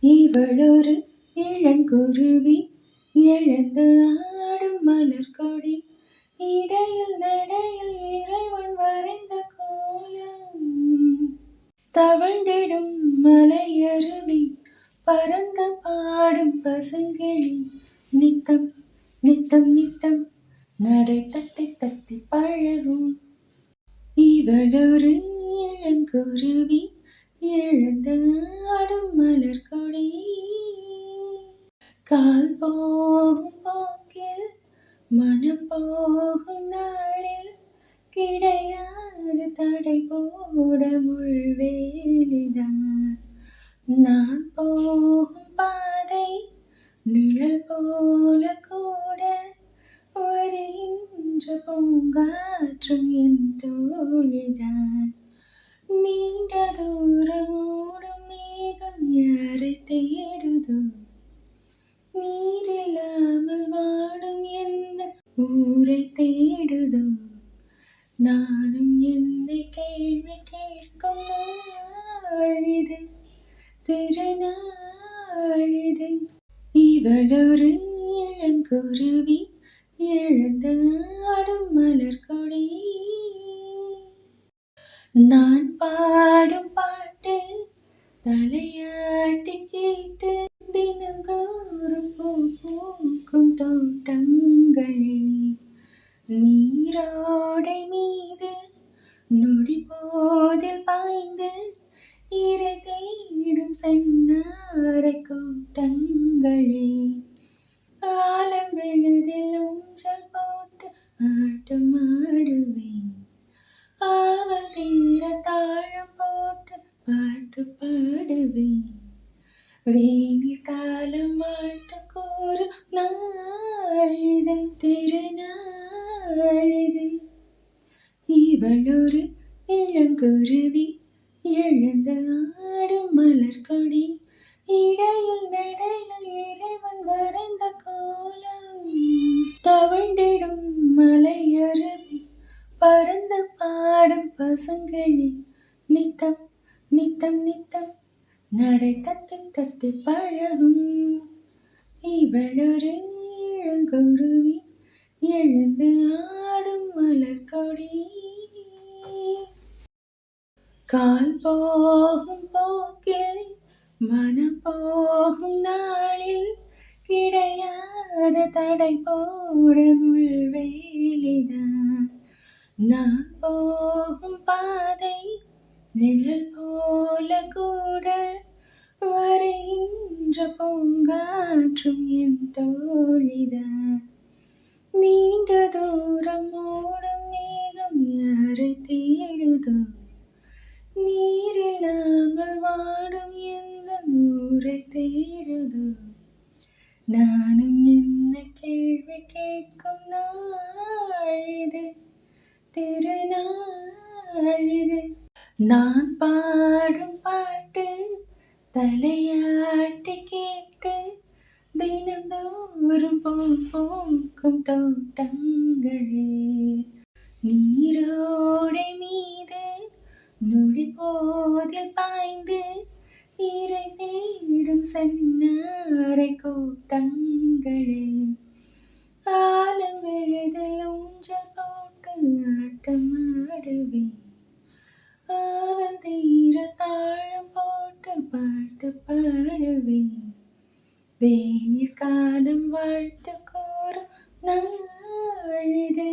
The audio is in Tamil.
இவளொரு இளங்குருவி எழுந்து ஆடும் மலர்கொடி, இடையில் நடையில் இறைவன் வரைந்த கோலம். தவழ்ந்திடும் மலையருவி பறந்து பாடும் பசுங்கிளி, நித்தம் நித்தம் நித்தம் நடை தத்தி தத்தி பழகும். இவளொரு இளங்குருவி எழுந்து ஆடும் மலர்கொடி, கால் போகும் போக்கில் மனம் போகும் நாளில் கிடையாது தடை போட முள்வேலிதான். நான் போகும் பாதை நிழல் போல கூட வருகின்ற பூங்காற்றும் என் தோழிதான். நீண்ட தூரம் ஓடும் மேகம் யாரை தேடுதோ, நீரில்லாமல் வாடும் என்ன ஊரை தேடுதோ. நானும் என்னை கேள்வி கேட்கும் நாளிது, திருநாளிது. இவளொரு இளங்குருவி எழுந்து ஆடும் மலர்கொடி. நான் பாடும் பாட்டு தலையாட்டி கேட்டு தினந்தோறும் பூ பூக்கும் தோட்டங்களே. நீரோடை மீது நொடி போதில் பாய்ந்து இறை தேடும் செந்நாரை கூட்டங்களே. ஆலம் விழுதில் ஊஞ்சல் போட்டு ஆட்டம் ஆடுவேன், ஆவல் தீர தாழம் போட்டு பாட்டு பாடுவேன். வேநீர் காலம் வாழ்த்து கூறும் நாளிது, திருநாளிது. இவளொரு இளங்குருவி எழுந்து ஆடும் மலர்கொடி, இடையில் நடையில் இறைவன் வரைந்த கோலம். தவழ்ந்திடும் மலையருவி பறந்து பாடும் பசுங்கிளி, நித்தம் நித்தம் நித்தம் நடை தத்தி தத்தி பழகும். இவளொரு இளங்குருவி எழுந்து ஆடும் மலர்கொடி, கால் போகும் போக்கில் மனம் போகும் நாளில் கிடையாது தடை போட முள்வேலிதான். நான் போகும் பாதை நிழல் போல கூட வருகின்ற பூங்காற்றும் என் தோழிதான். நீண்ட தூரம் ஓடும் மேகம் யாரை தேடுதோ, நீரில்லாமல் வாடும் எந்த ஊரை தேடுதோ. நானும் என்ன கேள்வி கேட்கும் நாளிது, திருநாளிது. நான் பாடும் பாட்டு தலையாட்டி கேட்டு தினந்தோறும் பூ பூக்கும் தோட்டங்களே. நீரோடை மீது நொடி போதில் பாய்ந்து இறை தேடும் செந்நாரை கூட்டங்களே. ஆலம் விழுதில் ஊஞ்சல் போட்டு ஆட்டம் ஆடுவேன், ஆவல் தீர தாழம் போட்டு பாட்டு பாடுவேன். வேநீர் காலம் வாழ்த்து கூறும் நாளிது,